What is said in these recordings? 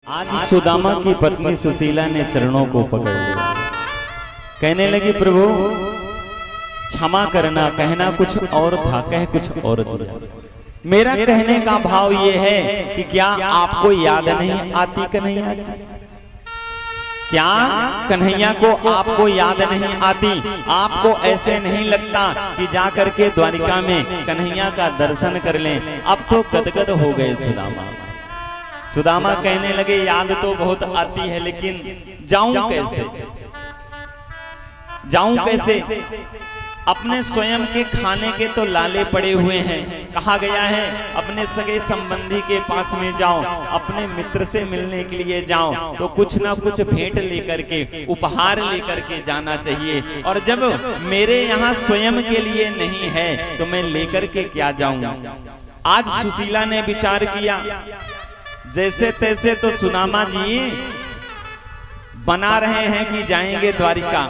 आज सुदामा की पत्नी सुशीला ने चरणों को पकड़ लिया, कहने लगी प्रभु क्षमा करना, कहना कुछ और था, कह कुछ और दिया। मेरा कहने का भाव ये है कि क्या आपको याद नहीं आती कन्हैया की? क्या कन्हैया को आपको याद नहीं आती? आपको ऐसे नहीं लगता कि जाकर के द्वारिका में कन्हैया का दर्शन कर लें? अब तो गदगद हो गए सुदामा। सुदामा कहने लगे याद तो बहुत आती है, लेकिन जाऊं कैसे? जाऊं कैसे? अपने स्वयं के खाने के तो लाले पड़े हुए हैं। कहा गया है अपने सगे संबंधी के पास में जाओ, अपने मित्र से मिलने के लिए जाओ तो कुछ ना कुछ भेंट लेकर के, उपहार लेकर के जाना चाहिए। और जब मेरे यहाँ स्वयं के लिए नहीं है तो मैं लेकर के क्या जाऊं? आज सुशीला ने विचार किया, जैसे तैसे तो सुदामा जी बना रहे हैं कि जाएंगे द्वारिका,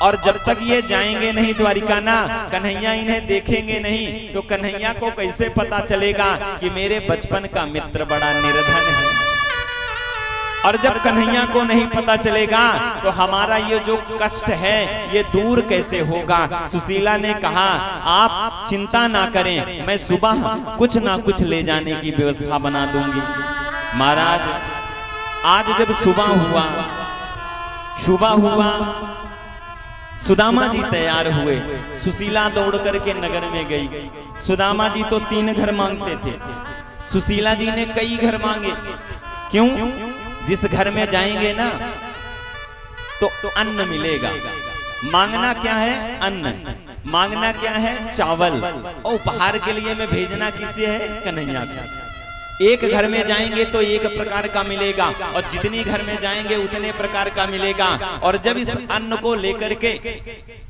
और जब तक ये जाएंगे नहीं द्वारिका ना, कन्हैया इन्हें देखेंगे नहीं, तो कन्हैया को कैसे पता चलेगा कि मेरे बचपन का मित्र बड़ा निर्धन है। और जब कन्हैया को नहीं पता चलेगा तो हमारा ये जो कष्ट है ये दूर कैसे होगा? सुशीला ने कहा आप चिंता ना करें, मैं सुबह कुछ ना कुछ ले जाने की व्यवस्था बना दूंगी। महाराज आज जब सुबह हुआ सुदामा जी तैयार हुए, सुशीला दौड़ करके नगर में गई। सुदामा जी तो 3 घर मांगते थे, सुशीला जी ने कई घर मांगे। क्यों? जिस घर में जाएंगे ना तो अन्न मिलेगा। मांगना क्या है? अन्न। मांगना क्या है? चावल। और उपहार के लिए में भेजना किसे है? कन्हैया का। एक घर में जाएंगे तो एक प्रकार का मिलेगा, और जितनी घर में जाएंगे उतने प्रकार का मिलेगा। और जब इस अन्न को लेकर के,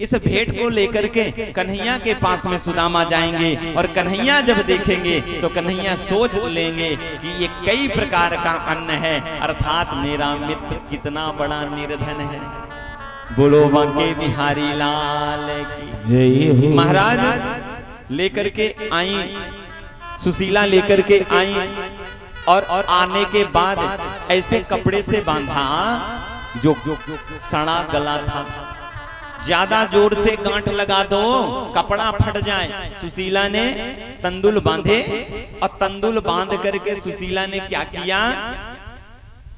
इस भेंट को लेकर के कन्हैया के पास में सुदामा जाएंगे, और कन्हैया जब देखेंगे तो कन्हैया सोच लेंगे कि ये कई प्रकार का अन्न है, अर्थात मेरा मित्र कितना बड़ा निर्धन है। बोलो बांके बिहारी लाल की जय। महाराज लेकर के आई, सुशीला लेकर के आई, और आने के बाद ऐसे कपड़े से बांधा जो सड़ा गला था। ज्यादा जोर से गांठ लगा दो कपड़ा फट जाए। सुशीला ने तंदुल बांधे, और तंदुल बांध करके सुशीला ने क्या किया?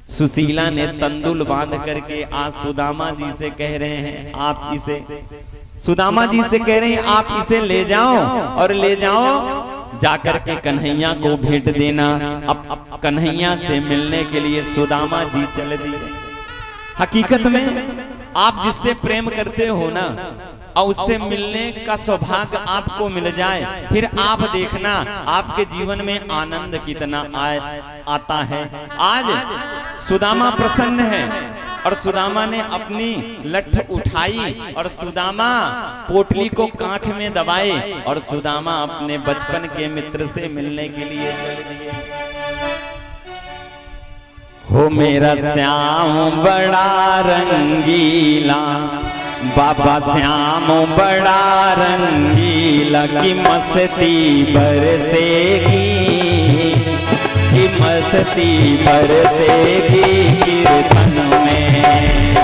सुशीला ने तंदुल बांध करके आज सुदामा जी से कह रहे हैं आप इसे, सुदामा जी से कह रहे हैं आप इसे ले जाओ, और ले जाओ जाकर के कन्हैया को भेंट देना। अब कन्हैया से मिलने के लिए सुदामा जी चल दिए। हकीकत में आप जिससे प्रेम करते हो ना, और उससे मिलने का सौभाग्य आपको मिल जाए, फिर आप देखना आपके जीवन में आनंद कितना आता है। आज सुदामा प्रसन्न है, और सुदामा ने अपनी लठ उठाई, और सुदामा पोटली को कांख में दबाए, और सुदामा अपने बचपन के मित्र से मिलने के लिए चल दिए। हो मेरा श्याम बड़ा रंगीला, बाबा श्याम बड़ा रंगीला, की मस्ती बरसेगी, की मस्ती बरसेगी कीर्तन में।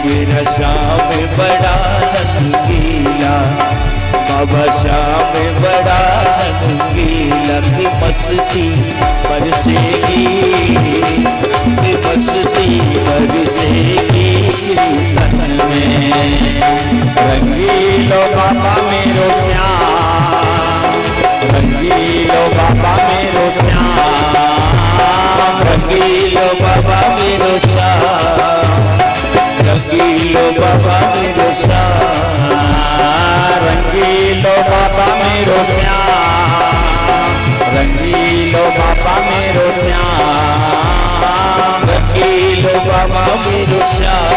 मेरा श्याम बड़ा रंगीला, बाबा श्याम बड़ा रंगीला, की मस्ती बरसेगी, की मस्ती बरसेगी कीर्तन में। रंगीलो बाबा मेरो श्याम, रंगीलो बाबा मेरो श्याम, रंगीलो बाबा मेरो श्याम, रंगीलो बाबा मेरो श्याम, रंगीलो बाबा मेरो श्याम, रंगीलो बाबा मेरो श्याम, रंगीलो बाबा मेरो श्याम,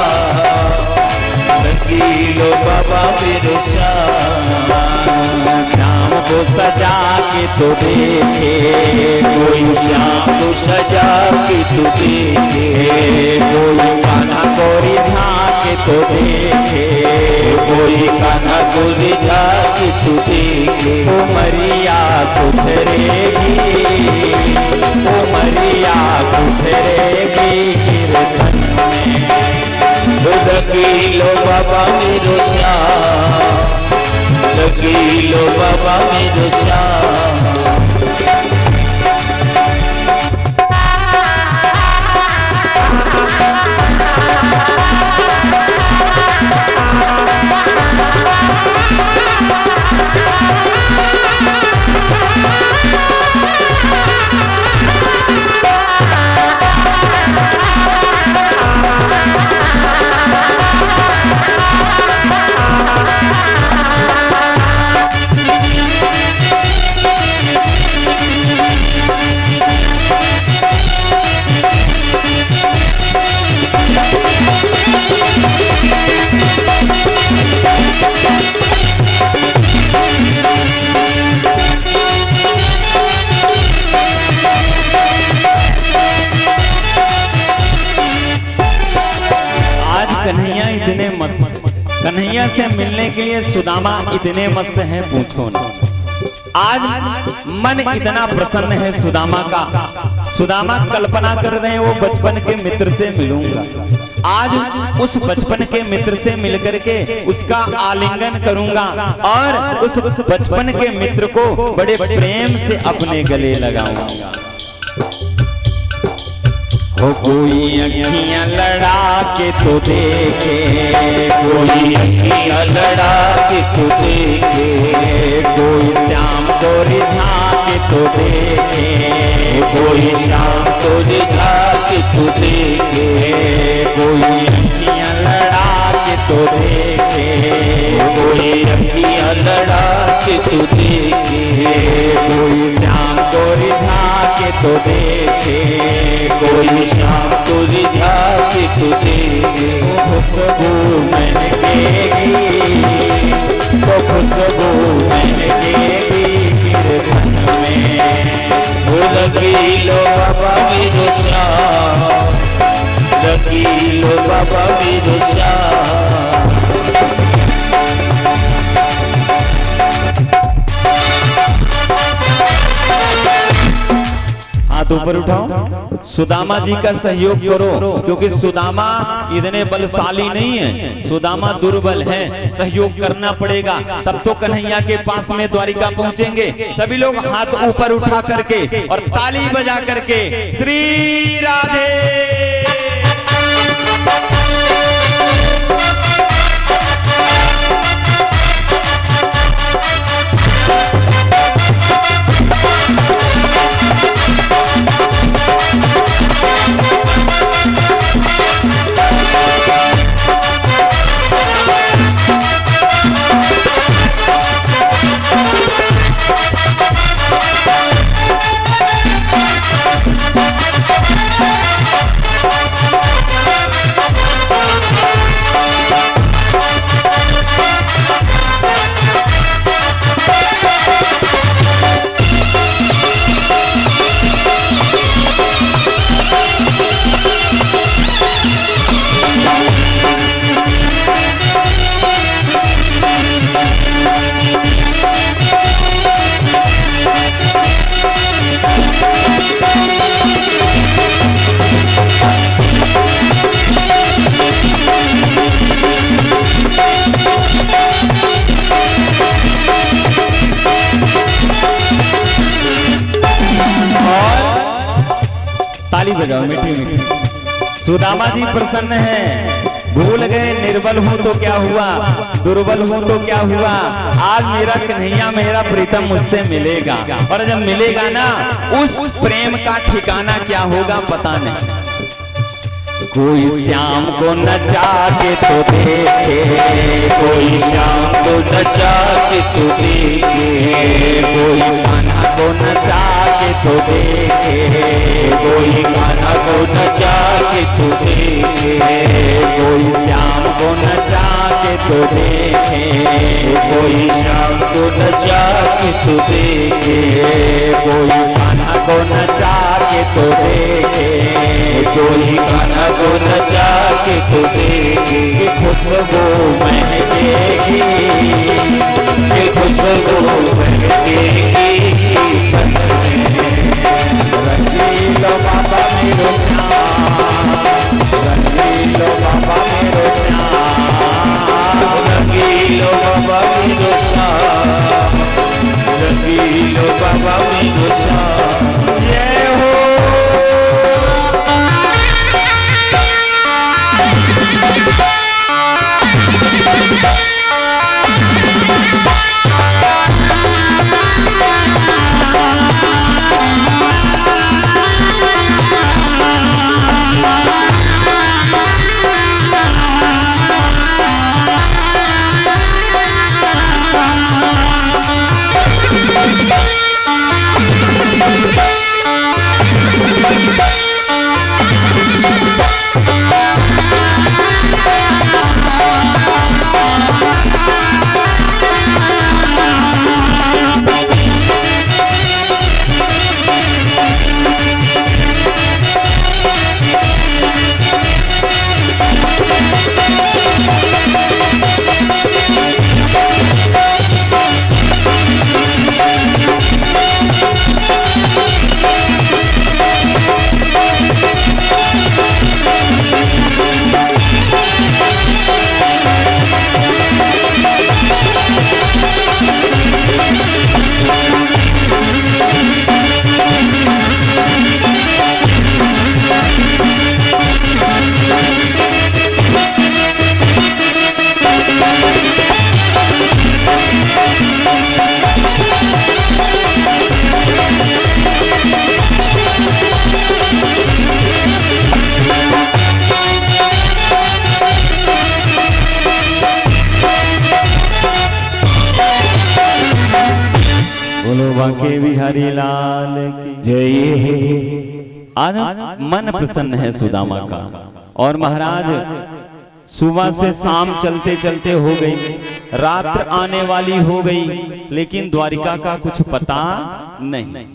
रंगीलो बाबा मेरो श्याम। श्याम को सजा के तो देखे कोई, श्याम को सजा के तो देखे कोई, कान्हा को रिझा के तो देखे कोई, कान्हा को रिझा के तो देखे। उमरिया सुधरेगी, उमरिया सुधरेगी, बाबा मेरो श्याम, लगी लो बाबा मेरो श्याम। कन्हैया इतने मस्त, कन्हैया से मिलने के लिए सुदामा इतने मस्त हैं पूछो न। आज मन इतना प्रसन्न है सुदामा का, सुदामा कल्पना कर रहे हैं वो बचपन के मित्र से मिलूंगा। आज उस बचपन के मित्र से मिलकर के उसका आलिंगन करूंगा और उस बचपन के मित्र को बड़े प्रेम से अपने गले लगाऊंगा। हो कोई अखियां लड़ा के तो देखे, कोई अखियां लड़ा के तो देखे, कोई श्याम को रिझा के तो देखे, कोई शाम को रिझा के तो देखे, कोई अखियां लड़ा के तो देखे, कोई अखियां लड़ा के तो देखे, कोई श्याम को रिझा के तो देखे, कोई शाम को रिझा के तो देखे। खुशबू महकेगी तो खुशबू महकेगी गिरधन में। वो लगी लो बाबा मेरो श्याम, लगी लो बाबा मेरो श्याम। हाथ ऊपर उठाओ, सुदामा जी का सहयोग करो, क्योंकि सुदामा इतने बलशाली नहीं है, सुदामा दुर्बल है, सहयोग करना पड़ेगा तब तो कन्हैया के पास में द्वारिका पहुंचेंगे। सभी लोग हाथ ऊपर उठा करके और ताली बजा करके श्री राधे ताली बजाओ मीठी मीठी। सुदामा जी प्रसन्न है, भूल गए निर्बल हूँ तो क्या हुआ, दुर्बल हूँ तो क्या हुआ, आज मेरा कन्हैया मेरा प्रीतम मुझसे मिलेगा, और जब मिलेगा ना उस प्रेम का ठिकाना क्या होगा पता नहीं। कोई श्याम को नचा के तो देखे, कोई शाम को नचा के तो देखे, कोई गाना को नचा के तो देखे, कोई गाना को नचा के तो देखे, कोई श्याम को नचा के तो देखे, कोई शाम को नचा के तो देखे, कोई गाना को नचा के तो देखे, कोई गाना को नचा के तो देखे। खुशबू महकेगी, ये खुशबू महकेगी तन में। रंगीलो बाबा मेरो श्याम, रंगीलो बाबा मेरो श्याम। मांगो श्याम जय हो। बांके बिहारी लाल की जय। आज मन प्रसन्न है सुदामा का। और महाराज सुबह से शाम चलते चलते हो गई, रात्र आने वाली हो गई, लेकिन द्वारिका का कुछ पता नहीं।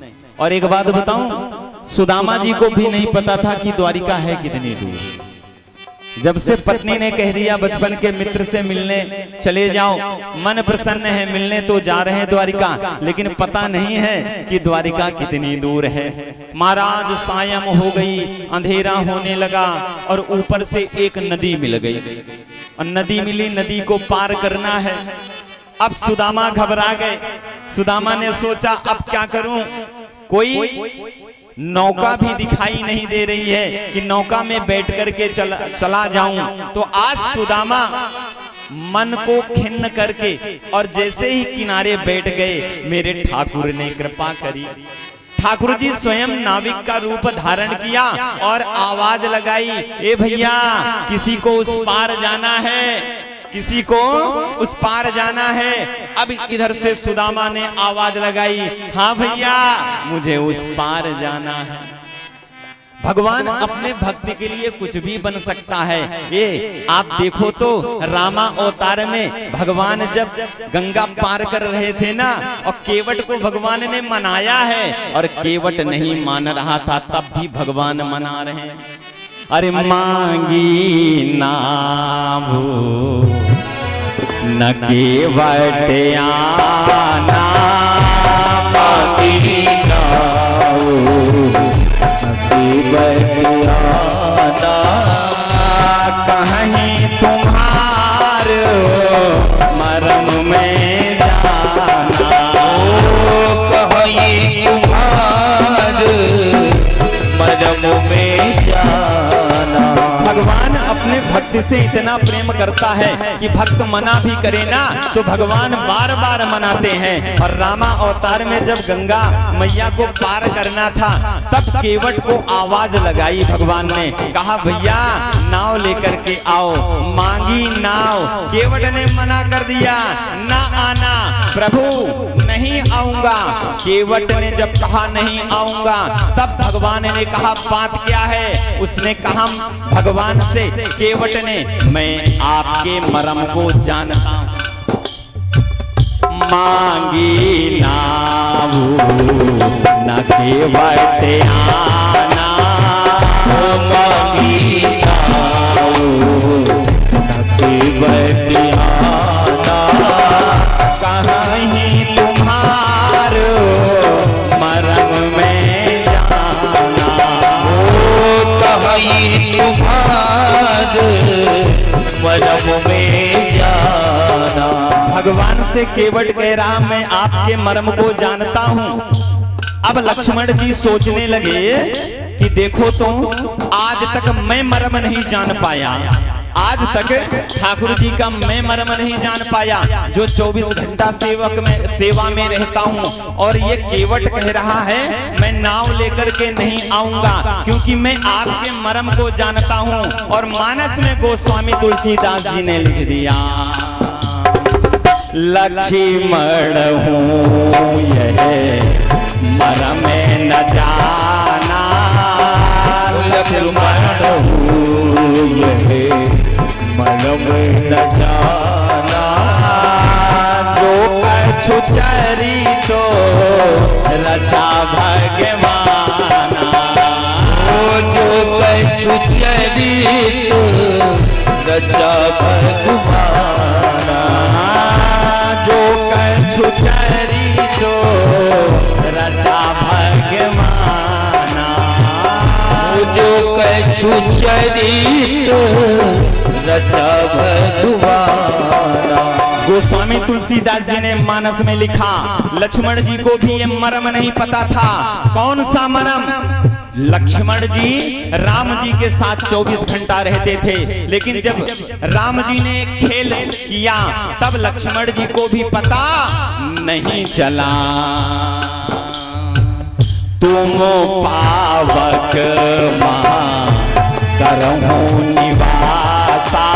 और एक बात बताऊं, सुदामा जी को भी नहीं पता था कि द्वारिका है कितनी दूर। जब से पत्नी ने कह दिया बचपन के मित्र से मिलने चले जाओ, मन प्रसन्न है, मिलने तो जा रहे हैं द्वारिका, लेकिन पता नहीं है कि द्वारिका कितनी दूर है। महाराज सायं हो गई, अंधेरा होने लगा और ऊपर से एक नदी मिल गई। और नदी मिली, नदी को पार करना है। अब सुदामा घबरा गए। सुदामा ने सोचा अब क्या करूं, कोई नौका भी दिखाई नहीं दे रही है कि नौका में बैठ करके चला जाऊं। तो आज सुदामा मन को खिन्न करके और जैसे ही किनारे बैठ गए, मेरे ठाकुर ने कृपा करी। ठाकुर जी स्वयं नाविक का रूप धारण किया और आवाज लगाई, ए भैया किसी को उस पार जाना है, किसी को उस पार जाना है। अब इधर से सुदामा ने आवाज लगाई, हाँ भैया मुझे उस पार जाना है। भगवान अपने भक्ति के लिए कुछ भी बन सकता है। ये आप देखो तो रामा अवतार में भगवान जब गंगा पार कर रहे थे ना, और केवट को भगवान ने मनाया है, और केवट नहीं मान रहा था, तब भी भगवान मना रहे हैं। अरे मांगी नाभू न केवट आना, मांगी नाऊ केवट आना, कहीं तुम्हार मरम में जाना, कहीं तुम्हार मरम में जाना। भगवान अपने भक्त से इतना प्रेम करता है कि भक्त मना भी करे ना तो भगवान बार बार मनाते हैं। और रामा अवतार में जब गंगा मैया को पार करना था, तब केवट को आवाज लगाई भगवान ने, कहा भैया नाव लेकर के आओ। मांगी नाव, केवट ने मना कर दिया, ना आना प्रभु नहीं आऊंगा। केवट ने जब कहा नहीं आऊंगा, तब भगवान ने कहा बात क्या है। उसने कहा भगवान से, केवट ने, मैं आपके मरम को जानता हूं। मांगी नाऊ न केवट आना, मांगी नाऊ न केवट आना, कहीं तुम्हारो मरम में जाना, कहीं तुम्हार मरम में जाना। भगवान से केवट कह रहा, मैं आपके मर्म को जानता हूँ। अब लक्ष्मण जी सोचने लगे कि देखो तो आज तक मैं मर्म नहीं जान पाया, आज तक ठाकुर जी का मैं मर्म नहीं जान पाया, जो 24 घंटा सेवा में रहता हूँ। और ये केवट कह रहा है मैं नाव लेकर के नहीं आऊंगा, क्योंकि मैं आपके मर्म को जानता हूँ। और मानस में गोस्वामी तुलसीदास जी ने लिख दिया, लक्ष्मण हूँ यह मर्म न जाना, लक्ष्मण हूँ यह मर्म न जाना, जो कछु चरितो रचा भगवाना, जो कछु चरितो रचा भगवाना, जो कछु चरितो रचा भगवाना, जो कछु चरितो रचा भगवाना। गोस्वामी तुलसीदास जी ने मानस में लिखा, लक्ष्मण जी को भी ये मर्म नहीं पता था। कौन सा मर्म? लक्ष्मण जी राम जी के साथ 24 घंटा रहते थे, लेकिन जब राम जी ने खेल किया तब लक्ष्मण जी को भी पता नहीं चला। तुम पावक करहूं निवासा,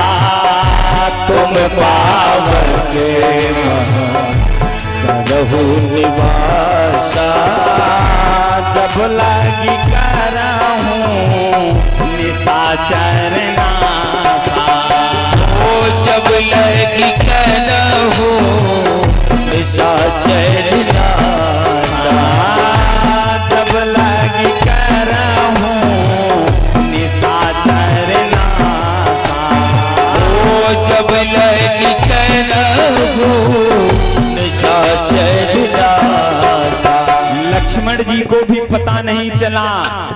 तुम पावक करहूं निवासा, जब लगी करहूं निशाचर नासा, ओ जब लगी करहूं निशाचर नासा, जब लगी करहूं निशाचर नासा, ओ जब लगी करहूं निशाचर नासा। लक्ष्मण जी को भी पता नहीं चला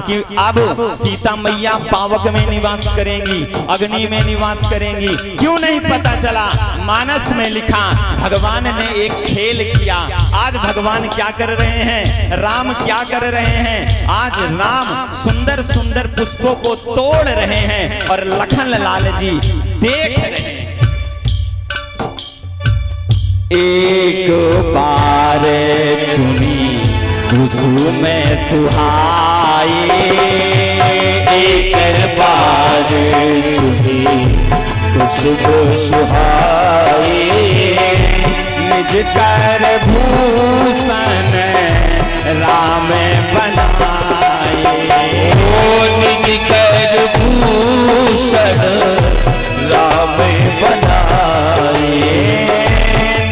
कि अब सीता मैया पावक में निवास करेंगी, अग्नि में निवास करेंगी। क्यों नहीं पता चला? मानस में लिखा, भगवान ने एक खेल किया। आज भगवान क्या कर रहे हैं, राम क्या कर रहे हैं? आज राम सुंदर सुंदर पुष्पों को तोड़ रहे हैं और लखन लाल जी देख रहे हैं। एक बार चुनी कुसुम सुहाई, एक बार चुनी कुसुम सुहाई, निज कर भूषण राम बनाए, ओ निज कर भूषण राम बनाए,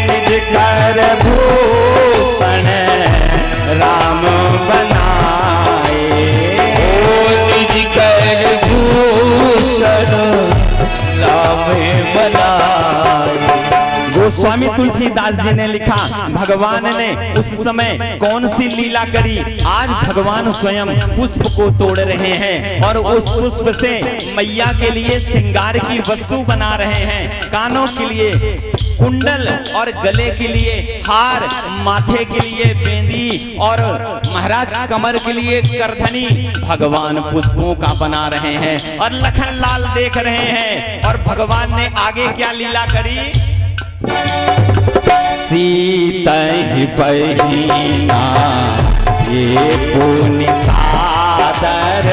निज कर भूषण राम बनाए, ओ निज कर भूषण राम बनाए। गोस्वामी तुलसीदास जी ने लिखा, भगवान ने उस समय कौन सी लीला करी? आज भगवान स्वयं पुष्प को तोड़ रहे हैं और उस पुष्प से मैया के लिए श्रृंगार की वस्तु बना रहे हैं। कानों के लिए कुंडल और गले के लिए हार, माथे के लिए बेंदी और महाराज कमर के लिए करधनी भगवान पुष्पों का बना रहे हैं और लखन लाल देख रहे हैं। और भगवान ने आगे क्या लीला करी? सीता ही पहिना ये पुनि सादर,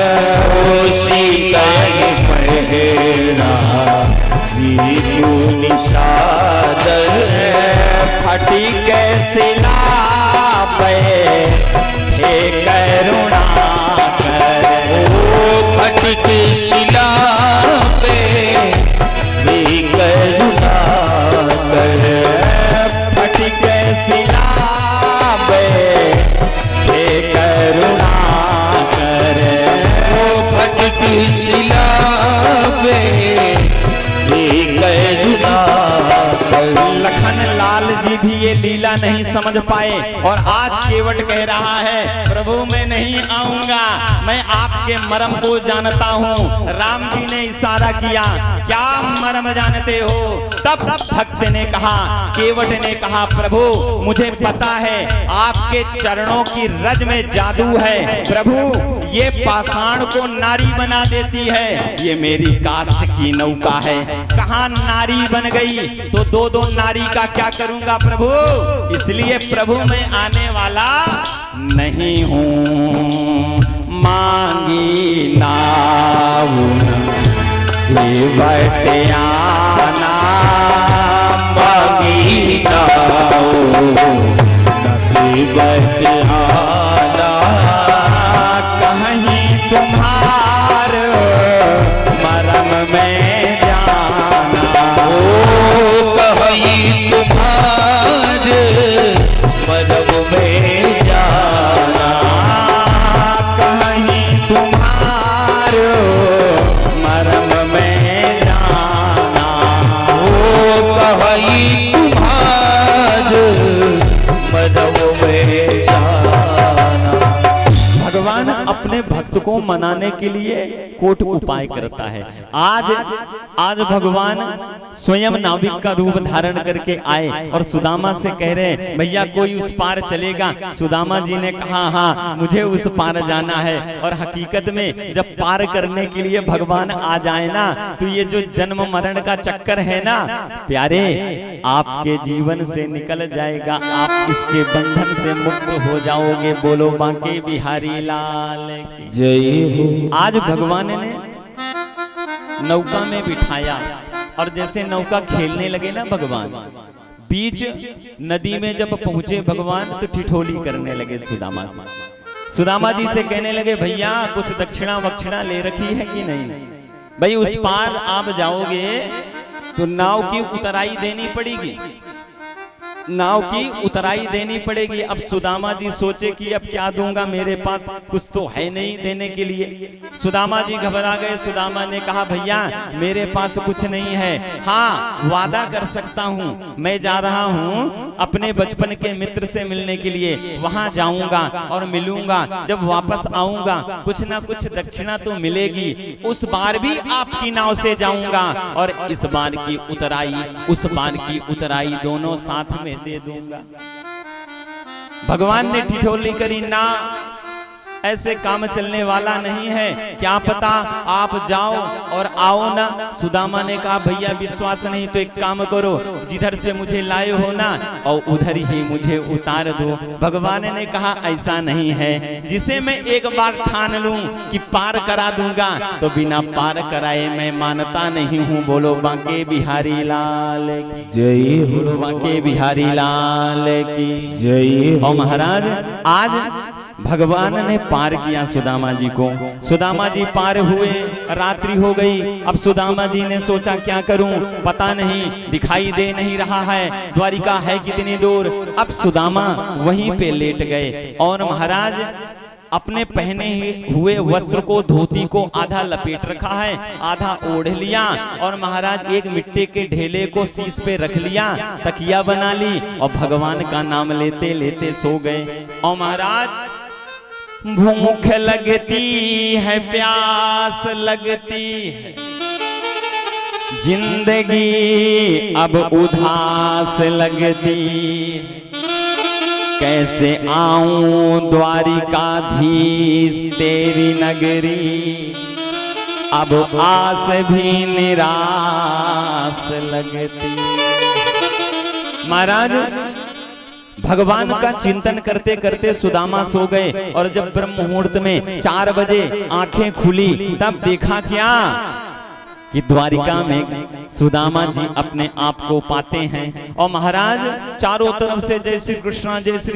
सीता ही पहिना ये पुनि सादर, फटी के सिला पे हे करुणा कर, ओ फटी के सिला पे हे करुणा कर, फटी के सिला पे हे करुणा कर, ओ फटी के सिला पे हे करुणा कर। लखन लाल जी भी ये लीला नहीं समझ पाए और आज केवट कह रहा है, प्रभु मैं नहीं आऊंगा, मैं आप आपके मर्म को जानता हूँ। राम जी ने इशारा किया, क्या मर्म जानते हो? तब भक्त ने कहा, केवट ने कहा, प्रभु मुझे पता है आपके चरणों की रज में जादू है। प्रभु ये पाषाण को नारी बना देती है, ये मेरी काष्ठ की नौका है। कहाँ नारी बन गई तो दो दो नारी का क्या करूंगा प्रभु? इसलिए प्रभु मैं आने वाला नहीं हूँ। मांगी नाउन बटियाना, मांगी नाउन बटियाना, कहीं तुम्हार मरम में जाना। ओ कहीं तुम्हार मरम में जाना, कहीं तुम्हार मरम में जाना। ओ कहीं तुम्हार मरम में जाना। भगवान अपने भक्त को मनाने के लिए कोट उपाय करता है। आज भगवान स्वयं नाविक का रूप धारण करके आए और सुदामा से कह रहे, भैया कोई उस पार चलेगा? सुदामा जी ने कहा, हाँ मुझे उस पार जाना है। और हकीकत में जब पार करने के लिए भगवान आ जाए ना, तो ये जो जन्म मरण का चक्कर है ना प्यारे, आपके जीवन से निकल जाएगा, आप इसके बंधन से मुक्त हो जाओगे। बोलो बांके बिहारी लाल की जय हो। आज भगवान ने नौका में बिठाया और जैसे नौका खेलने लगे ना भगवान, बीच नदी में जब पहुंचे भगवान तो ठिठोली करने लगे सुदामा से। सुदामा जी से कहने लगे, भैया कुछ दक्षिणा वक्षिणा ले रखी है कि नहीं? भाई उस पार आप जाओगे तो नाव की उतराई देनी पड़ेगी, नाव की उतराई देनी पड़ेगी। अब सुदामा जी सोचे कि अब क्या दूंगा, मेरे पास कुछ तो है नहीं देने के लिए। सुदामा जी घबरा गए। सुदामा ने कहा, भैया मेरे पास कुछ नहीं है, हाँ वादा कर सकता हूँ, मैं जा रहा हूँ अपने बचपन के मित्र से मिलने के लिए, वहां जाऊंगा और मिलूंगा। जब वापस आऊंगा कुछ ना कुछ दक्षिणा तो मिलेगी, उस बार भी आपकी नाव से जाऊंगा और इस बार की उतराई उस बार की उतराई दोनों साथ में दे दूंगा। भगवान ने ठिठोली करी, ना ऐसे काम चलने वाला नहीं है, क्या पता आप जाओ और आओ ना। सुदामा ने कहा, भैया विश्वास नहीं तो एक काम करो, जिधर से मुझे लाए हो ना और उधर ही मुझे उतार दो। भगवान ने कहा, ऐसा नहीं है, जिसे मैं एक बार ठान लूं कि पार करा दूंगा तो बिना पार कराए मैं मानता नहीं हूँ। बोलो बांके बिहारी लाल की जय हो। बोलो बांके बिहारी लाल की जय हो। और महाराज आज भगवान ने पार किया सुदामा जी को। सुदामा जी पार हुए, रात्रि हो गई। अब सुदामा जी ने सोचा क्या करूं, पता नहीं, दिखाई दे नहीं रहा है, द्वारिका है कितनी दूर। अब सुदामा वहीं पे लेट गए और महाराज अपने पहने हुए वस्त्र को, धोती को आधा लपेट रखा है, आधा ओढ़ लिया और महाराज एक मिट्टी के ढेले को शीश पे रख लिया, तकिया बना ली और भगवान का नाम लेते लेते सो गए। और महाराज भूख लगती है, प्यास लगती है, जिंदगी अब उदास लगती, कैसे आऊं द्वारिकाधीश तेरी नगरी, अब आस भी निराश लगती। महाराज भगवान का चिंतन करते करते सुदामा सो गए और जब ब्रह्म मुहूर्त में 4 बजे आंखें खुली तब देखा क्या कि द्वारिका में सुदामा जी अपने आप को पाते हैं। और महाराज चारों तरफ से जय श्री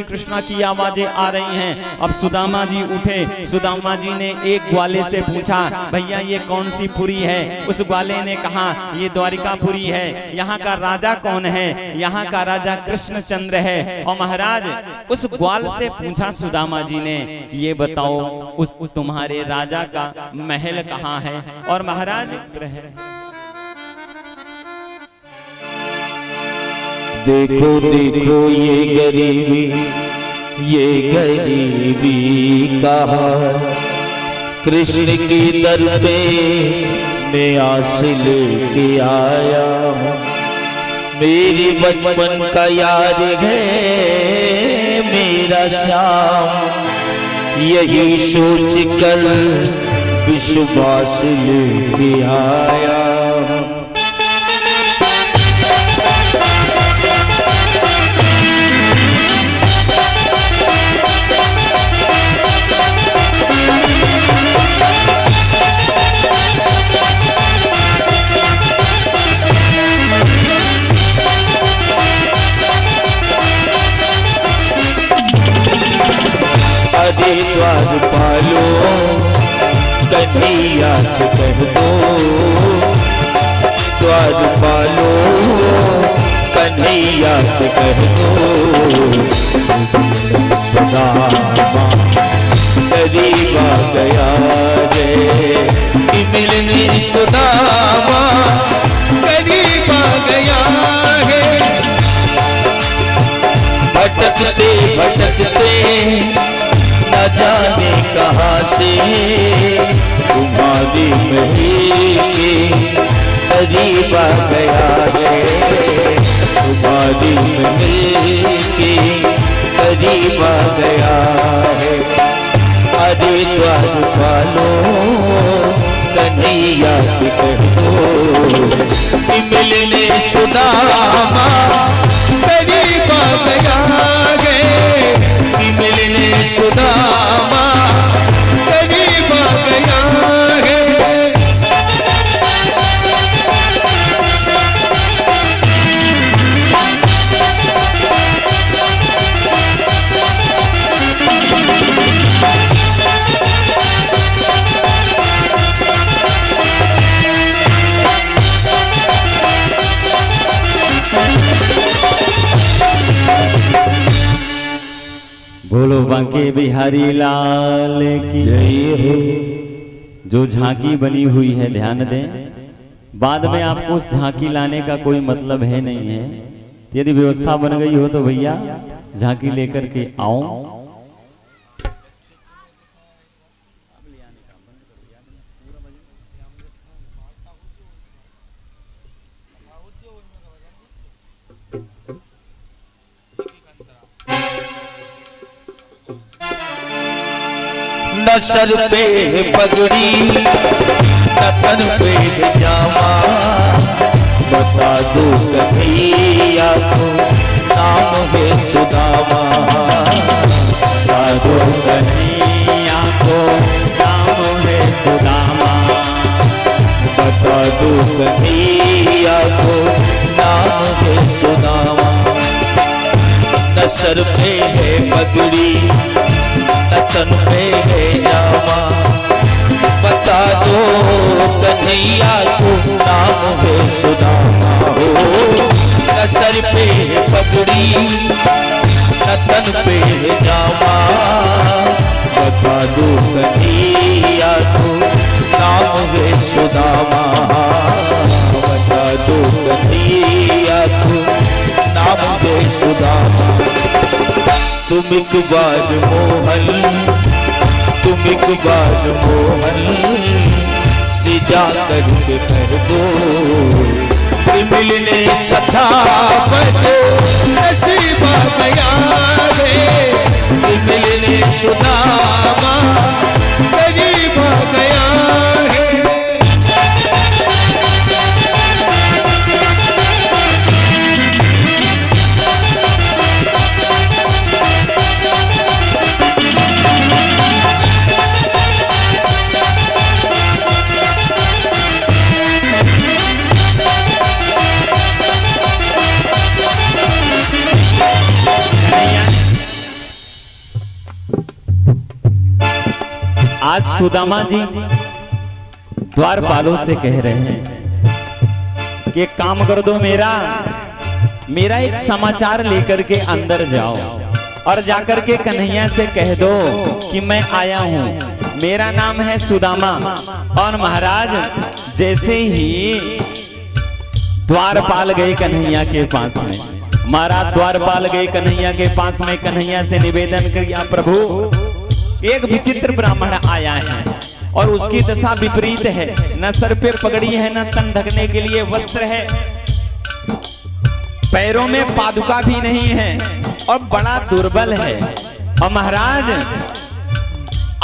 कृष्णा की आवाजें आ रही हैं। अब सुदामा जी उठे। सुदामा जी ने एक ग्वाले से पूछा, भैया ये कौन सी पुरी है? उस ग्वाले ने कहा, ये द्वारिकापुरी है। यहाँ का राजा कौन है? यहाँ का राजा कृष्णचंद्र है। और महाराज उस ग्वाल से पूछा सुदामा जी ने, ये बताओ उस तुम्हारे राजा का महल कहाँ है? और महाराज देखो देखो ये गरीबी का हाल, कृष्ण की दर पे मैं आस लेके आया हूँ। मेरे बचपन का याद है मेरा श्याम, यही सोच कर विश्वास लेके आया हूँ। अरे द्वार पालो कन्हैया से कह दो, द्वार पालो कन्हैया से कह दो। सुदामा करीब आ गया रे, कि मिलने सुदामा करीब आ गया है। भटकते भटकते न जाने कहाँ से तुम्हारी महल के करीब आ गया है। तुम्हारी महल के करीब आ गया है। अरे द्वार पालो कन्हैया से कह दो, कि मिलने सुदामा करीब आ गया है। कि मिलने सुदामा करीब आ गया है। बोलो बांके बिहारी लाल की जय हो। जो झांकी बनी हुई है ध्यान दें, बाद में आपको उस झांकी लाने का कोई मतलब है नहीं है। यदि व्यवस्था बन गई हो तो भैया झांकी लेकर के आओ। न सर पे पगड़ी न तन पे जामा, बता दो कन्हैया को नाम है सुदामा। बता दो कन्हैया को नाम है सुदामा। बता दो कन्हैया को नाम है सुदामा। न सर पे है पगड़ी न तन पे है जामा, बता दो कन्हैया को नाम है सुदामा हो। न सर पे है पगड़ी न तन पे है जामा, बता दो कन्हैया को नाम है सुदामा। बता दो कन्हैया को नाम है सुदामा। तुम एक बार मोहन, तुम एक बार मोहन से जा करके कह दो, कि मिलने सखावत नसीब आ गया है। कि मिलने सुदामा करीब आ गया है। आज सुदामा जी द्वारपालों से कह रहे हैं कि काम कर दो, मेरा एक समाचार लेकर के अंदर जाओ और जाकर के कन्हैया से कह दो कि मैं आया हूं, मेरा नाम है सुदामा। और महाराज जैसे ही द्वारपाल गए कन्हैया के पास में, महाराज द्वारपाल गए कन्हैया के पास में, कन्हैया से निवेदन किया प्रभु एक विचित्र ब्राह्मण आया है और उसकी दशा विपरीत है, न सर पे पगड़ी है, न तन ढकने के लिए वस्त्र है, पैरों में पादुका भी नहीं है और बड़ा दुर्बल है। और महाराज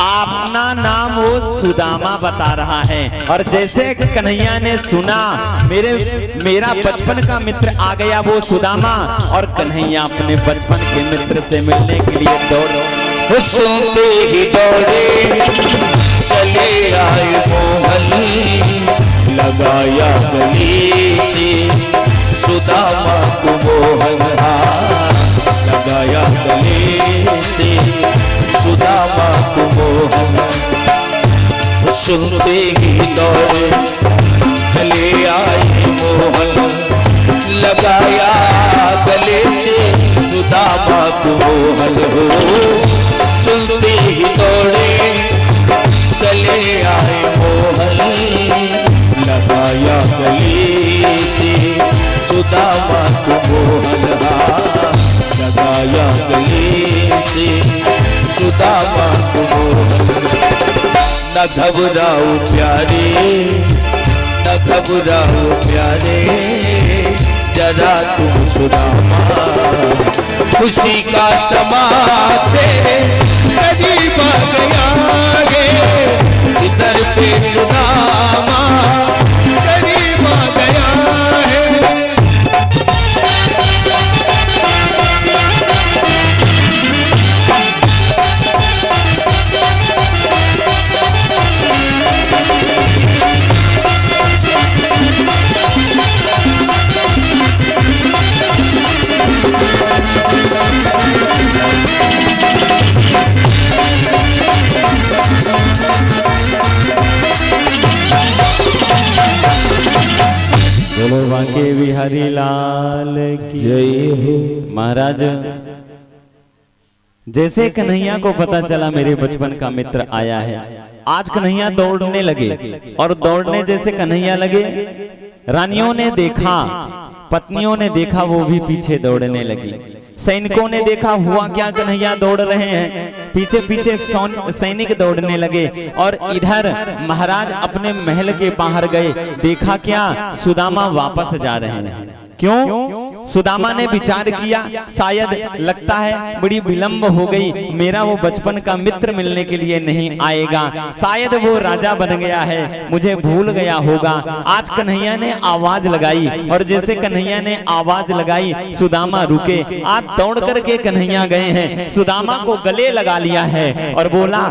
अपना नाम वो सुदामा बता रहा है। और जैसे कन्हैया ने सुना मेरा बचपन का मित्र आ गया वो सुदामा, और कन्हैया अपने बचपन के मित्र से मिलने के लिए दौड़े, सुनते ही दौड़े चले आए मोहन, लगाया गले से सुदामा को मोहन, लगाया गले से सुदामा को मोहन। सुनते ही दौड़े चले आए मोहन, लगाया गले से सुदामा को मोहन हो। सुनते ही दौड़े चले आए मोहन, लगाया गले से सुदामा को मोहन, लगाया गले से सुदामा को मोहन। न घबराओ प्यारे, न घबराओ प्यारे, जरा तुम सुदामा, खुशी का समा तेरे करीब आ गया है। इधर पे सुदामा करीब आ गया है। बोलो बांके बिहारी लाल की जय हो। महाराज जैसे कन्हैया को पता चला मेरे बचपन का मित्र आया है, आज कन्हैया दौड़ने लगे, और दौड़ने जैसे कन्हैया लगे, रानियों ने देखा, पत्नियों ने देखा, वो भी पीछे दौड़ने लगी। सैनिकों ने देखा हुआ क्या, कन्हैया दौड़ रहे हैं, पीछे पीछे सैनिक दौड़ने लगे। और इधर महाराज अपने महल के बाहर गए, देखा क्या, सुदामा वापस जा रहे हैं। क्यों? सुदामा ने विचार किया, शायद लगता है बड़ी विलंब हो गई, मेरा वो बचपन का मित्र मिलने के लिए नहीं आएगा, शायद वो राजा बन गया है, मुझे भूल गया होगा। आज कन्हैया ने आवाज लगाई, और जैसे कन्हैया ने आवाज लगाई, सुदामा रुके। आज दौड़ करके कन्हैया गए हैं, सुदामा को गले लगा लिया है और बोला,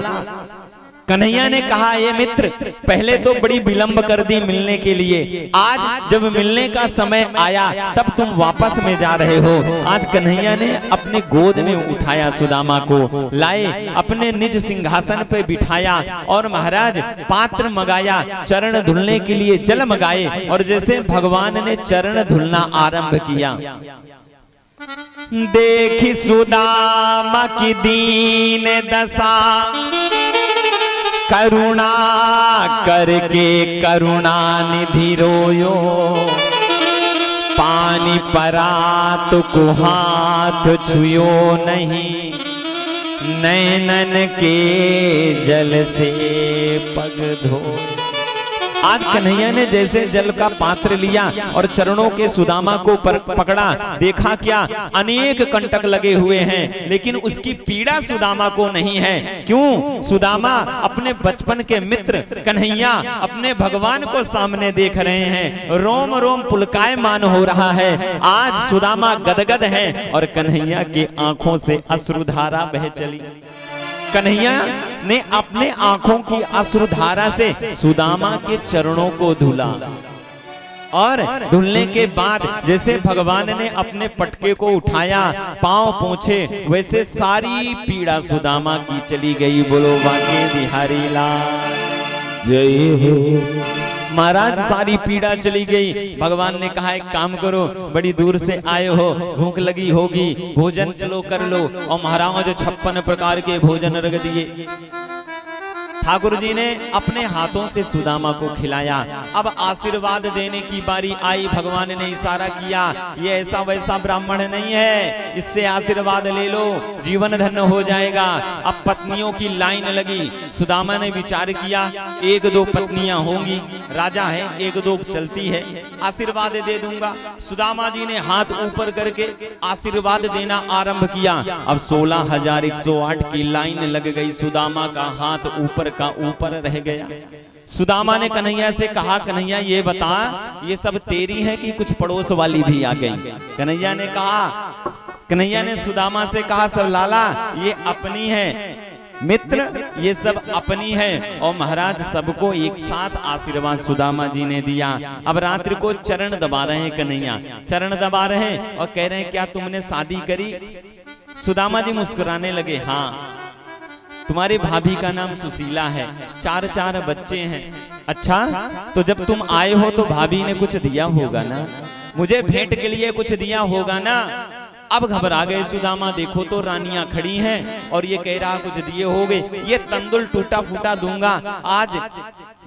कन्हैया ने कहा, ये मित्र पहले तो बड़ी विलंब कर दी मिलने के लिए, आज जब मिलने का समय आया तब तुम वापस में जा रहे हो। आज कन्हैया ने अपने गोद में उठाया सुदामा को, लाए अपने निज सिंहासन पे बिठाया, और महाराज पात्र मंगाया, चरण धुलने के लिए जल मंगाए, और जैसे भगवान ने चरण धुलना आरंभ किया, देखी सुदामा की दीन दशा, करुणा करके करुणा निधि रोयो, पानी परात को हाथ छुयो नहीं, नैनन के जल से पग धो। आज कन्हैया ने जैसे जल का पात्र लिया और चरणों के सुदामा को पकड़ा, देखा क्या, अनेक कंटक लगे हुए हैं, लेकिन उसकी पीड़ा सुदामा को नहीं है। क्यों? सुदामा अपने बचपन के मित्र कन्हैया अपने भगवान को सामने देख रहे हैं, रोम रोम पुलकायमान हो रहा है। आज सुदामा गदगद है और कन्हैया की आंखों से अश्रुधारा बह चली। कन्हैया ने अपने आंखों की अश्रुधारा से सुदामा के चरणों को धुला, और धुलने के बाद जैसे भगवान ने अपने पटके को उठाया, पांव पोंछे, वैसे सारी पीड़ा सुदामा की चली गई। बोलो बांके बिहारी लाल जय हो। महाराज सारी पीड़ा चली गई। भगवान ने कहा, एक काम करो, बड़ी दूर से आए हो, भूख लगी होगी, भोजन चलो कर लो। और महाराज 56 प्रकार के भोजन रख दिए, ठाकुर जी ने अपने हाथों से सुदामा को खिलाया। अब आशीर्वाद देने की बारी आई। भगवान ने इशारा किया, ये ऐसा वैसा ब्राह्मण नहीं है, इससे आशीर्वाद ले लो, जीवन धन्य हो जाएगा। अब पत्नियों की लाइन लगी। सुदामा ने विचार किया, एक दो पत्नियां होंगी, राजा है, एक दो चलती है, आशीर्वाद दे दूंगा। सुदामा जी ने हाथ ऊपर करके आशीर्वाद देना आरंभ किया। अब 16,108 की लाइन लग गई। सुदामा का हाथ ऊपर का ऊपर रह गया। सुदामा ने कन्हैया से कहा, कन्हैया ये बता, ये सब तेरी है कि कुछ पड़ोस वाली भी आ गई? कन्हैया ने सुदामा से कहा, सब लाला ये अपनी है, मित्र ये सब अपनी है। और महाराज सबको एक साथ आशीर्वाद सुदामा जी ने दिया। अब रात्रि को चरण दबा रहे हैं कन्हैया, चरण दबा रहे हैं और कह रहे हैं, क्या तुमने शादी करी? सुदामा जी मुस्कुराने लगे, हाँ, तुम्हारी भाभी का नाम सुशीला है, 4 बच्चे हैं। अच्छा, तो जब तुम आए हो तो भाभी ने कुछ दिया होगा ना, मुझे भेंट के लिए कुछ दिया होगा ना? अब घबरा गए सुदामा। देखो तो रानियां खड़ी हैं और ये कह रहा कुछ दिए होगे, ये तंदुल टूटा फूटा दूंगा, आज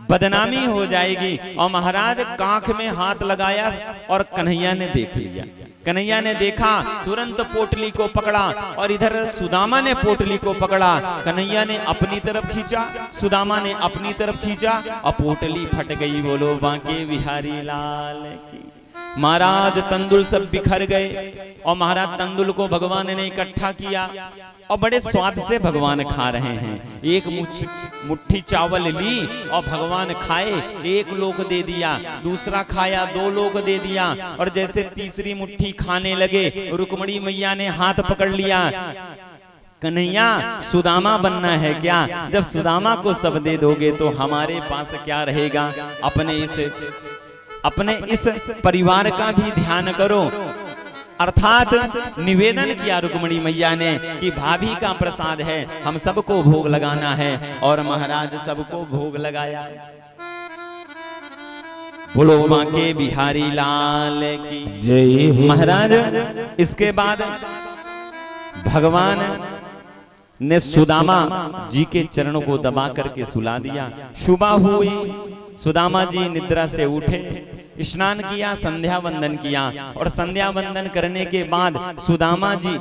बदनामी हो जाएगी। और महाराज कांख में हाथ लगाया और कन्हैया ने देख लिया। कन्हैया ने देखा, तुरंत पोटली को पकड़ा और इधर सुदामा ने पोटली को पकड़ा। कन्हैया ने अपनी तरफ खींचा, सुदामा ने अपनी तरफ खींचा और पोटली फट गई। बोलो बांके बिहारी लाल की। महाराज तंदुल सब बिखर गए और महाराज तंदुल को भगवान ने इकट्ठा किया और बड़े स्वाद से भगवान खा रहे हैं। एक मुट्ठी चावल ली और भगवान खाए, एक लोग दे दिया, दूसरा खाया, 2 लोग दे दिया। और जैसे तीसरी मुट्ठी खाने लगे, रुक्मणी मैया ने हाथ पकड़ लिया, कन्हैया सुदामा बनना है क्या? जब सुदामा को सब दे दोगे तो हमारे पास क्या रहेगा? अपने इस परिवार का भी ध्यान करो। अर्थात निवेदन किया रुक्मणी मैया ने कि भाभी का प्रसाद है, हम सबको भोग लगाना है। और महाराज सबको भोग लगाया। बोलो बांके बिहारी लाल की जय। महाराज इसके बाद भगवान ने सुदामा जी के चरणों को दबा करके सुला दिया। सुबह हुई, सुदामा जी निद्रा से उठे, स्नान किया, संध्या वंदन किया। और संध्या वंदन करने के बाद सुदामा जी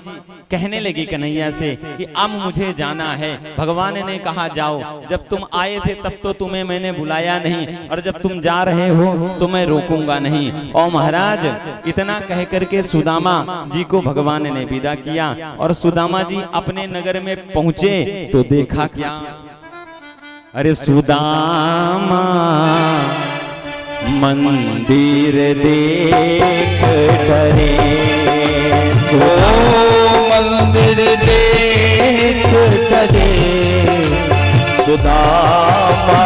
कहने लगी कन्हैया से कि अब मुझे जाना है। भगवान ने कहा जाओ, जब तुम आए थे तब तो तुम्हें मैंने बुलाया नहीं, और जब तुम जा रहे हो तो मैं रोकूंगा नहीं। और महाराज इतना कह करके सुदामा जी को भगवान ने विदा किया। और सुदामा जी अपने नगर में पहुंचे तो देखा क्या, अरे सुदामा मंदिर देख डरे, मंदिर देख डरे, सुदामा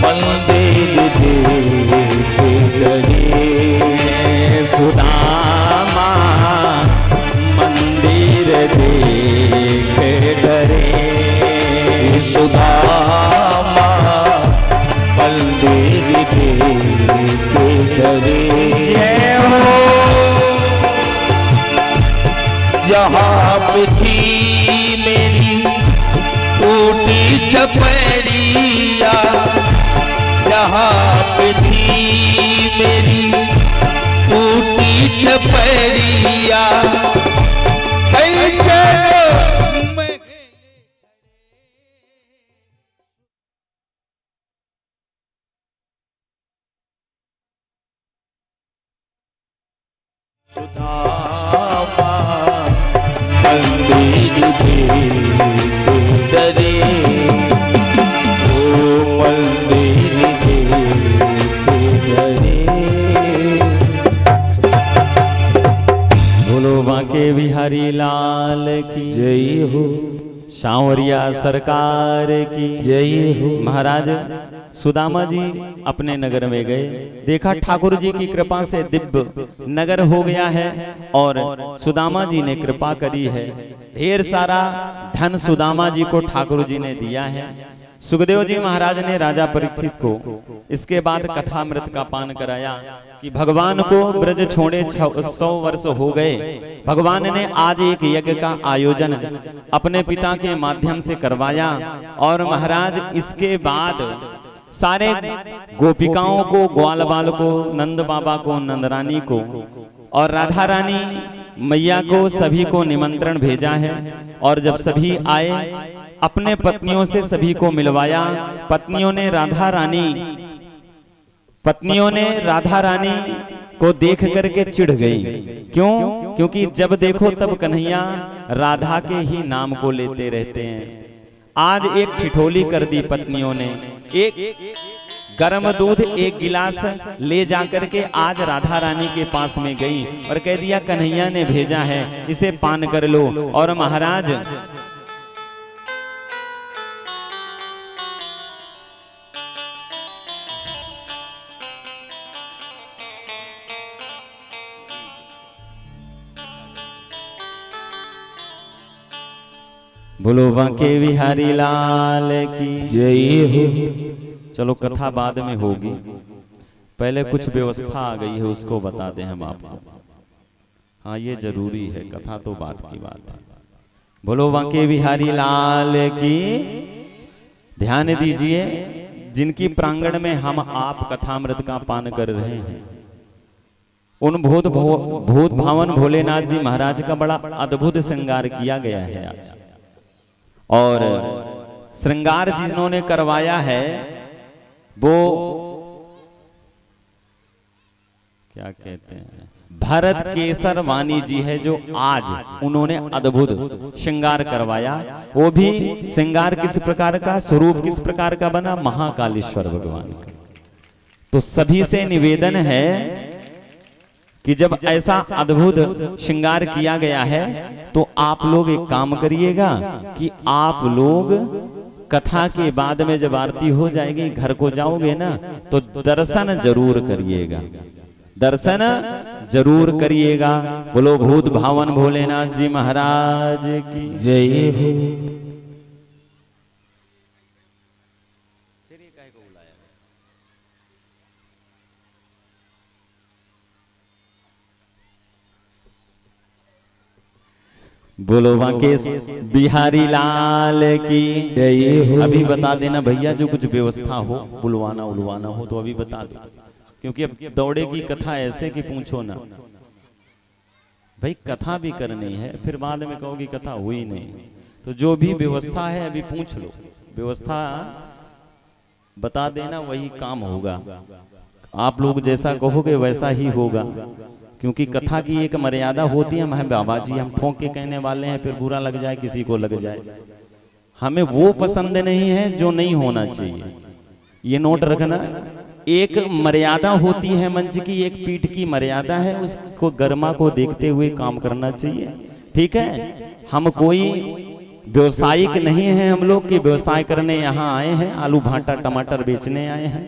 मंदिर देख डरे, सुदामा मंदिर देख डरे, सुदामा मंदिर देख डरे। जहाँ पे थी मेरी टूटी टपरिया, जहाँ पे थी मेरी टूटी टपरिया, सुदामा मंदिर देख डरे, ओ मंदिर देख डरे। बोलो बांके बिहारी लाल की जय हो, सांवरिया सरकार की जय हो। महाराज सुदामा जी अपने नगर में गए, देखा ठाकुर जी की कृपा से दिव्य नगर हो गया है। और सुदामा जी ने कृपा करी है, ढेर सारा धन सुदामा जी को ठाकुर जी ने दिया है। सुखदेव जी महाराज ने राजा परीक्षित को इसके बाद कथामृत का पान कराया कि भगवान को ब्रज छोड़े 100 वर्ष हो गए। भगवान ने आज एक यज्ञ का आयोजन अपने पिता के माध्यम से करवाया और महाराज इसके बाद सारे गोपिकाओं को, ग्वाल बाल को, नंद बाबा को, नंदरानी को और राधा रानी मैया को सभी को निमंत्रण भेजा है। और जब सभी आए अपने पत्नियों से सभी को मिलवाया। पत्नियों ने राधा रानी को देख करके चिढ़ गई। क्यों? क्योंकि जब देखो तब कन्हैया राधा के ही नाम को लेते रहते हैं। आज एक ठिठोली कर दी पत्नियों ने। एक गर्म दूध एक गिलास ले जाकर के आज राधा रानी के पास में गई और कह दिया कन्हैया ने भेजा है, इसे पान कर लो। और महाराज बोलो बांके बिहारी लाल की जय हो। चलो कथा बाद में होगी, पहले कुछ व्यवस्था आ गई है उसको बता दें हम आपको। हाँ ये जरूरी है, कथा तो बात की बात है। बोलो बांके बिहारी लाल की। ध्यान दीजिए, जिनकी प्रांगण में हम आप कथामृत का पान कर रहे हैं उन भूत भावन भोलेनाथ जी महाराज का बड़ा अद्भुत श्रृंगार किया गया है आज। और श्रृंगार जिन्होंने करवाया है वो क्या कहते हैं, भरत केसर वाणी जी है, जो आज उन्होंने अद्भुत श्रृंगार करवाया। वो भी श्रृंगार किस प्रकार का, स्वरूप किस प्रकार का बना, महाकालेश्वर भगवान का। तो सभी से निवेदन है कि जब ऐसा अद्भुत श्रृंगार किया गया है तो आप लोग एक काम करिएगा कि आप लोग कथा के बाद में जब आरती हो जाएगी घर को जाओगे ना तो दर्शन जरूर करिएगा, दर्शन जरूर करिएगा। बोलो भूत भावन भोलेनाथ जी महाराज की जय हो। बोलो बांके बिहारी लाल की जय हो। अभी बता देना भैया, जो कुछ व्यवस्था हो बुलवाना उलवाना हो तो अभी बता दो, क्योंकि अब दौड़े की कथा ऐसे कि पूछो ना भाई, कथा भी करनी है फिर बाद में कहोगी कथा हुई नहीं। तो जो भी व्यवस्था है अभी पूछ लो, व्यवस्था बता देना, वही काम होगा। आप लोग जैसा कहोगे वैसा ही होगा, क्योंकि कथा की एक मर्यादा होती है। हम बाबा जी हम ठोक के कहने वाले हैं, फिर बुरा लग जाए, किसी को लग जाए। हमें वो पसंद नहीं है जो नहीं होना चाहिए, ये नोट रखना। एक मर्यादा होती है मंच की, एक पीठ की मर्यादा है, उसको गर्मा को देखते हुए काम करना चाहिए। ठीक है, हम कोई व्यवसायिक नहीं है हम लोग कि व्यवसाय करने यहाँ आए हैं, आलू भाटा टमाटर बेचने आए हैं।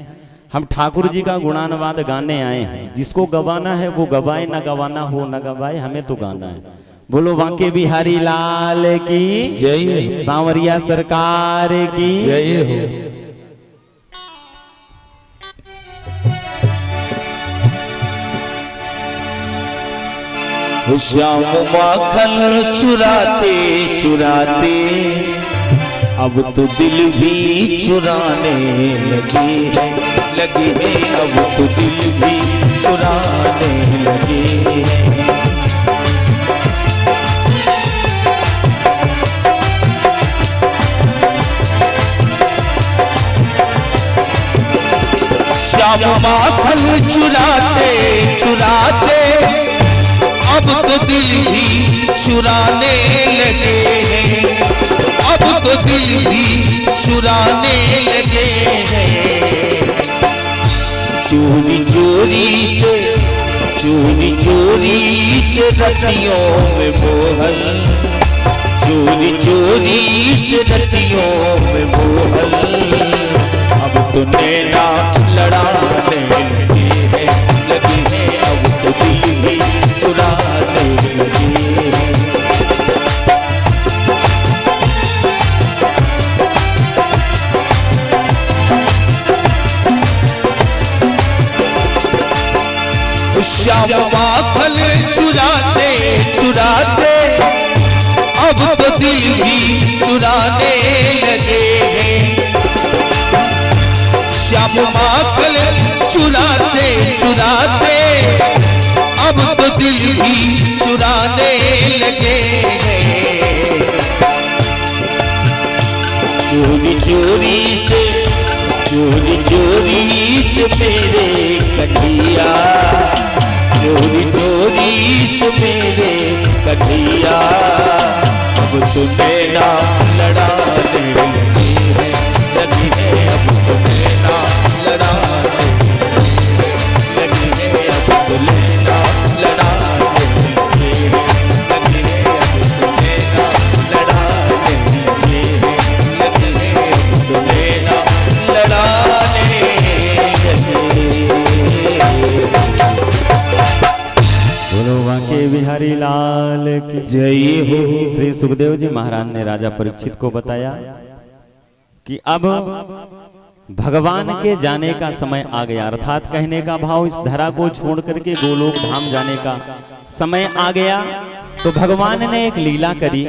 हम ठाकुर जी का गुणानुवाद गाने आए हैं। जिसको गवाना है वो गवाए, ना गवाना हो ना गवाए, हमें तो गाना है। बोलो बांके बिहारी लाल की जय, सांवरिया सरकार की जय हो। श्याम माखन चुराते चुराते अब तो दिल भी चुराने लगे हैं, अब तो दिल भी चुराने लगे हैं। श्याम माखन चुराते चुराते अब तो दिल भी चुराने लगे हैं, अब तो दिल भी चुराने लगे हैं। चोरी चोरी से रतियों में मोहल, चोरी चोरी से रतियों में मोहल, अब तो नैना लड़ाने लगे हैं, अब तो दिल भी चुराने लगे हैं। श्याम माखन चुराते चुराते अब तो दिल भी चुराने लगे हैं। श्याम माखन चुराते चुराते अब तो दिल भी चुराने लगे हैं। चोरी चोरी से चोरी चोरी से मेरे कन्हैया, चोरी चोरी से मेरे कन्हैया, अब तुम्हें नाम लड़ाने लगी है, अब तुम्हें नाम लड़ाने लगी है, अब तुम्हें नाम लड़ाने लगी है, अब तुम्हें नाम लड़ाने लगी है, अब तुम्हें नाम लड़ाने लगी। बोलो बांके बिहारी लाल की जय हो। श्री सुखदेव जी महाराज ने राजा परीक्षित को बताया कि अब भगवान के जाने का समय आ गया, अर्थात कहने का भाव इस धरा को छोड़ करके गोलोक धाम जाने का समय आ गया। तो भगवान ने एक लीला करी,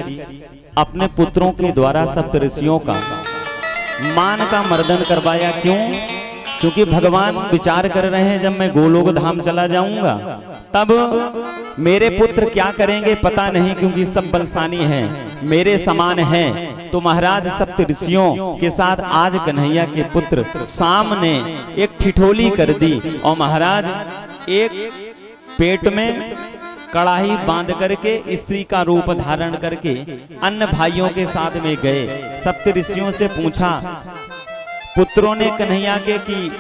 अपने पुत्रों के द्वारा सप्तऋषियों का मान का मर्दन करवाया। क्यों? क्योंकि भगवान विचार कर रहे हैं जब मैं गोलोक धाम चला जाऊंगा तब मेरे पुत्र क्या करेंगे पता नहीं, क्योंकि सब बलशानी हैं, मेरे समान हैं। तो महाराज सप्तऋषियों के साथ आज कन्हैया के पुत्र शाम ने एक ठिठोली कर दी और महाराज एक पेट में कड़ाही बांध करके स्त्री का रूप धारण करके अन्य भाइयों के साथ में गए। सप्तऋषियों से पूछा, पुत्रों ने कन्हैया के कि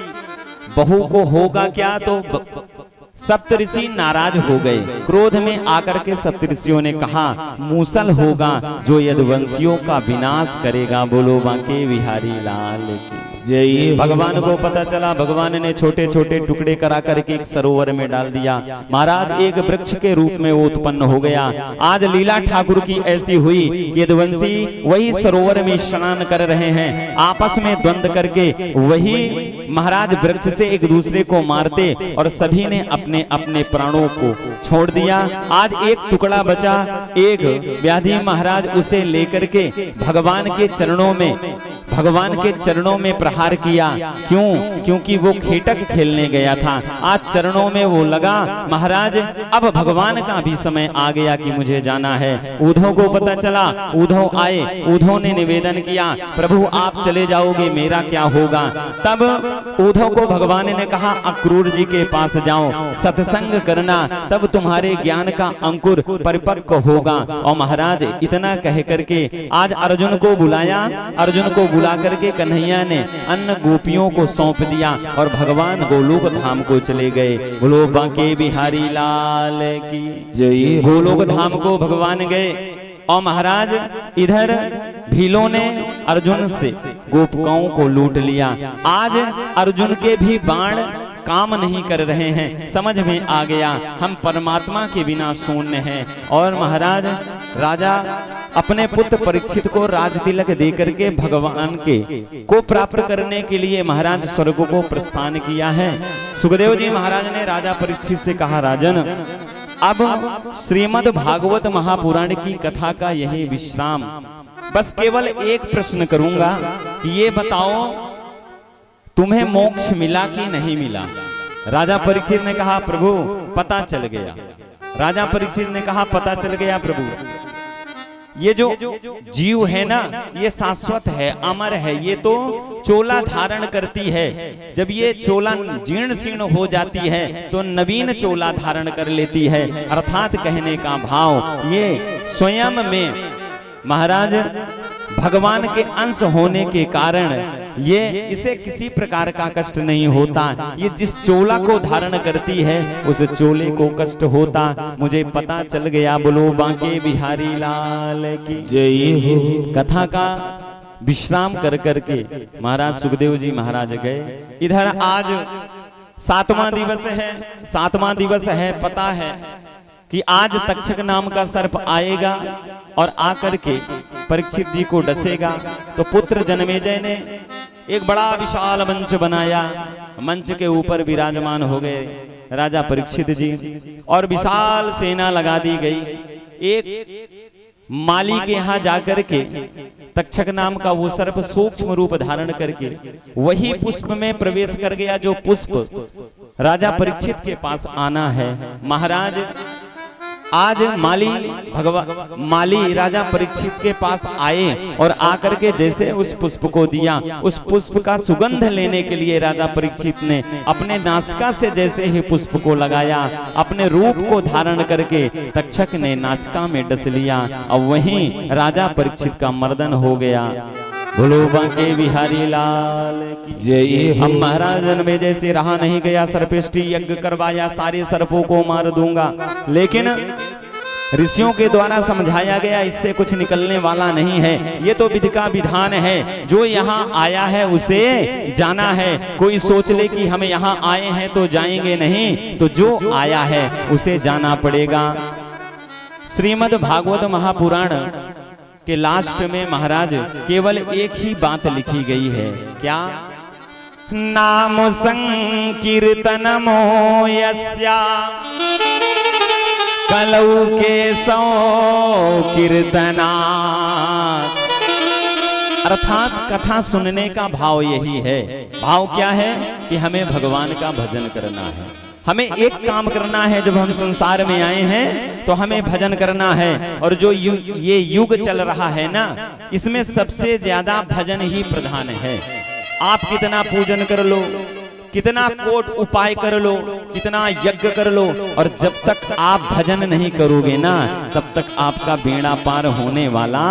बहू को होगा क्या? तो सप्तऋषि नाराज हो गए। क्रोध में आकर के सप्तऋषियों ने कहा, मूसल होगा जो यदुवंशियों का विनाश करेगा। बोलो बांके बिहारी लाल की जय। भगवान को पता चला, भगवान ने छोटे छोटे टुकड़े करा करके एक सरोवर में डाल दिया। महाराज एक वृक्ष के रूप में वो उत्पन्न हो गया। आज लीला ठाकुर की ऐसी हुई कि यदुवंशी वही सरोवर में स्नान कर रहे हैं, आपस में द्वंद्व करके वही महाराज वृक्ष से एक दूसरे को मारते और सभी ने अपने अपने प्राणों को छोड़ दिया। आज एक टुकड़ा बचा, एक व्याधि महाराज उसे लेकर के भगवान के चरणों में प्रहार किया। क्यों? क्योंकि वो खेटक खेलने गया था, आज चरणों में वो लगा। महाराज अब भगवान का भी समय आ गया कि मुझे जाना है। उद्धव को पता चला, उद्धव आए, उद्धव ने निवेदन किया, प्रभु आप चले जाओगे मेरा क्या होगा? तब उद्धव को भगवान ने कहा, अक्रूर जी के पास जाओ, सत्संग करना, तब तुम्हारे ज्ञान का अंकुर परिपक्व होगा। और महाराज इतना कह करके आज अर्जुन को बुलाया। अर्जुन को बुला करके कन्हैया ने अन्य गोपियों को सौंप दिया और भगवान गोलोक धाम को चले गए। बोलो बांके बिहारी लाल की जय। गोलोक धाम को भगवान गए और महाराज इधर भीलों ने अर्जुन से गोपिकाओं को लूट लिया। आज अर्जुन के भी बाण काम नहीं कर रहे हैं। समझ में आ गया हम परमात्मा के बिना शून्य हैं। और महाराज राजा अपने पुत्र परीक्षित को राज तिलक दे करके भगवान के को प्राप्त करने के लिए महाराज स्वर्ग को प्रस्थान किया है। सुखदेव जी महाराज ने राजा परीक्षित से कहा, राजन अब श्रीमद् भागवत महापुराण की कथा का यही विश्राम। बस केवल एक प्रश्न करूंगा कि ये बताओ तुम्हें मोक्ष मिला कि नहीं मिला? राजा परीक्षित ने कहा, प्रभु पता चल गया। राजा परीक्षित ने कहा, पता चल गया प्रभु, ये जो जीव है ना ये शाश्वत है, अमर है, ये तो चोला धारण करती है। जब ये चोला जीर्ण शीर्ण हो जाती है तो नवीन चोला धारण कर लेती है। अर्थात कहने का भाव ये स्वयं में महाराज भगवान के अंश होने के कारण ये इसे किसी प्रकार का कष्ट नहीं होता। ये जिस चोला को धारण करती है उस चोले को कष्ट होता। मुझे पता चल गया। बोलो बांके बिहारी लाल की जय हो। कथा का विश्राम कर करके महाराज सुखदेव जी महाराज गए। इधर आज 7वां दिवस है। 7वां दिवस है, पता है कि आज तक्षक नाम का सर्प आएगा और आकर के परीक्षित जी को डसेगा। तो पुत्र जन्मेजय ने एक बड़ा विशाल मंच बनाया। मंच के ऊपर विराजमान हो गए राजा परीक्षित जी और विशाल सेना लगा दी गई। एक माली के यहाँ जाकर के तक्षक नाम का वो सर्प सूक्ष्म रूप धारण करके वही पुष्प में प्रवेश कर गया जो पुष्प राजा परीक्षित के पास आना है। महाराज आज माली राजा परीक्षित के पास आए और आकर के जैसे उस पुष्प को दिया, उस पुष्प का सुगंध लेने के लिए राजा परीक्षित ने अपने नासिका से जैसे ही पुष्प को लगाया, अपने रूप को धारण करके तक्षक ने नासिका में डस लिया और वहीं राजा परीक्षित का मर्दन हो गया। बोलो बांके बिहारी लाल की जय। हम महाराजन में जैसे रहा नहीं गया, सर्पेष्टि यज्ञ करवाया, सारे सर्पों को मार दूंगा, लेकिन ऋषियों के द्वारा समझाया गया इससे कुछ निकलने वाला नहीं है। ये तो विधि का विधान है, जो यहाँ आया है उसे जाना है। कोई सोच ले कि हम यहाँ आए हैं तो जाएंगे नहीं, तो जो आया है उसे जाना पड़ेगा। श्रीमद् भागवत महापुराण के लास्ट में महाराज केवल एक ही बात लिखी गई है, क्या? नाम संकीर्तनमो यस्या कलौ केशो कीर्तना। अर्थात कथा सुनने का भाव यही है। भाव क्या है कि हमें भगवान का भजन करना है, हमें एक काम करना है। जब हम संसार में आए हैं तो हमें भजन करना है। और जो ये युग चल रहा है ना, इसमें सबसे ज्यादा भजन ही प्रधान है। आप कितना पूजन कर लो, कितना कोट उपाय कर लो, कितना यज्ञ कर लो, और जब तक आप भजन नहीं करोगे ना, तब तक आपका बेड़ा पार होने वाला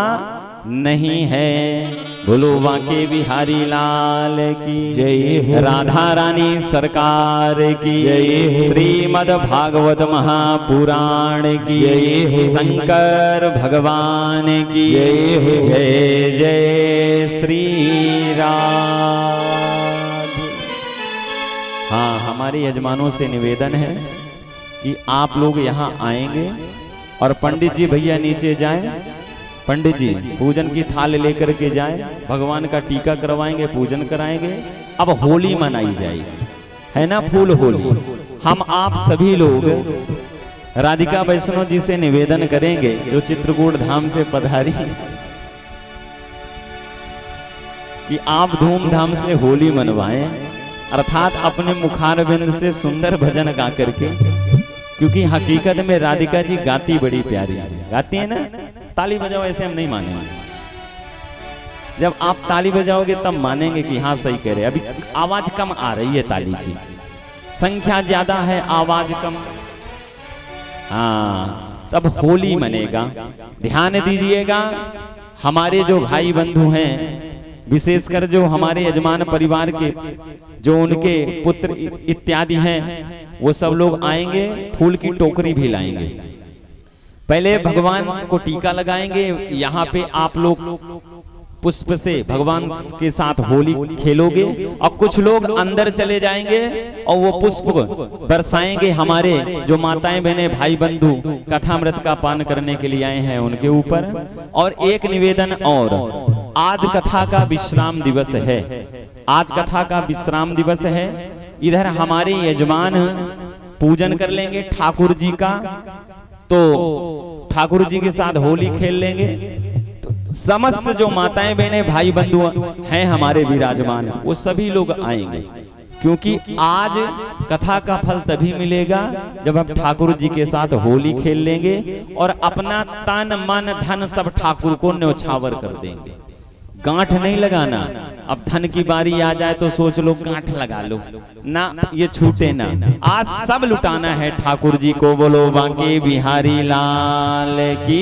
नहीं है। बोलो बांके बिहारी लाल की जय। राधा रानी सरकार की जय। श्रीमद् भागवत महापुराण की जय। शंकर भगवान की जय। जय जय श्री राम। हाँ, हमारे यजमानों से निवेदन है कि आप लोग यहाँ आएंगे और पंडित जी भैया नीचे जाएं। पंडित जी पूजन की थाल लेकर के जाएं, भगवान का टीका करवाएंगे, पूजन कराएंगे। अब होली मनाई जाएगी, है ना, फूल होली। हम आप सभी लोग राधिका वैष्णो जी से निवेदन करेंगे, जो चित्रकूट धाम से पधारी, कि आप धूमधाम से होली मनवाएं, अर्थात अपने मुखारबिंद से सुंदर भजन गा करके। क्योंकि हकीकत में राधिका जी गाती बड़ी प्यारी गाती है ना। ताली बजाओ, ऐसे हम नहीं मानेंगे। जब आप ताली बजाओगे तब मानेंगे कि हाँ सही कह रहे। अभी आवाज कम आ रही है, ताली की संख्या ज्यादा है, आवाज कम। हाँ, तब होली मनेगा। ध्यान दीजिएगा, हमारे जो भाई बंधु हैं, विशेषकर जो हमारे यजमान परिवार के, जो उनके पुत्र इत्यादि हैं, वो सब लोग आएंगे, फूल की टोकरी भी लाएंगे। पहले भगवान को टीका लगाएंगे। यहाँ पे आप लोग पुष्प से भगवान के साथ होली खेलोगे, और कुछ लोग अंदर चले जाएंगे और वो पुष्प बरसाएंगे हमारे जो माताएं बहनें भाई बंधु कथामृत का पान करने के लिए आए हैं उनके ऊपर। और एक निवेदन और, आज कथा का विश्राम दिवस है। आज कथा का विश्राम दिवस है। इधर हमारे यजमान पूजन कर लेंगे ठाकुर जी का, तो ठाकुर जी के साथ होली खेल लेंगे। तो समस्त जो माताएं बहनें भाई बंधु हैं हमारे विराजमान, वो सभी लोग आएंगे। क्योंकि आज कथा का फल तभी मिलेगा जब हम ठाकुर जी के साथ होली खेल लेंगे और अपना तन मन धन सब ठाकुर को न्यौछावर कर देंगे। गांठ नहीं लगाना। अब धन की बारी आ जाए तो सोच लो गांठ लगा लो ना, ये छूटे ना। आज सब लुटाना है ठाकुर जी को। बोलो बांके बिहारी लाल की।